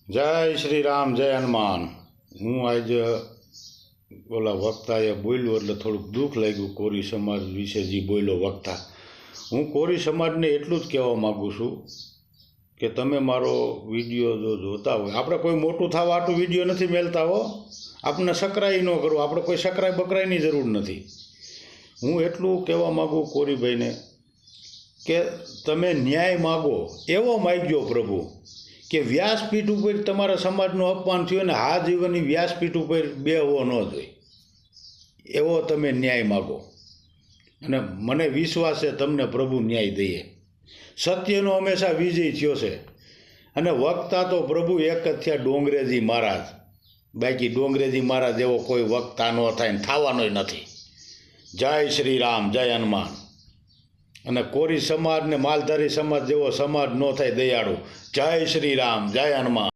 જય શ્રી રામ, જય હનુમાન. હું આજે ઓલા વક્તાએ બોલ્યો એટલે થોડુંક દુઃખ લાગ્યું. કોરી સમાજ વિશે જે બોલ્યો વક્તા, હું કોરી સમાજને એટલું જ કહેવા માગું છું કે તમે મારો વિડીયો જો જોતા હોય, આપણે કોઈ મોટું થવા આટલું વિડીયો નથી મેલતા હો, આપણને સકરાઈ ન કરવું, આપણે કોઈ સકરાઈ બકરાઈની જરૂર નથી. હું એટલું કહેવા માગું કોરીભાઈને કે તમે ન્યાય માગો, એવો માગ્યો પ્રભુ કે વ્યાસપીઠ ઉપર તમારા સમાજનું અપમાન થયું ને આ જીવનની વ્યાસપીઠ ઉપર બેહવો ન જોઈએ, એવો તમે ન્યાય માગો. અને મને વિશ્વાસ છે તમને પ્રભુ ન્યાય દઈએ. સત્યનો હંમેશા વિજય થયો છે. અને વક્તા તો પ્રભુ એક જ થયા, ડોંગરેજી મહારાજ. બાકી ડોંગરેજી મહારાજ એવો કોઈ વક્તા ન થાય ને થવાનો નથી. જય શ્રી રામ, જય હનુમાન. અને કોરી સમાજ ને માલધારી સમાજ જેવો સમાજ ન થાય દયાળુ. જય શ્રી રામ, જય હનુમાન.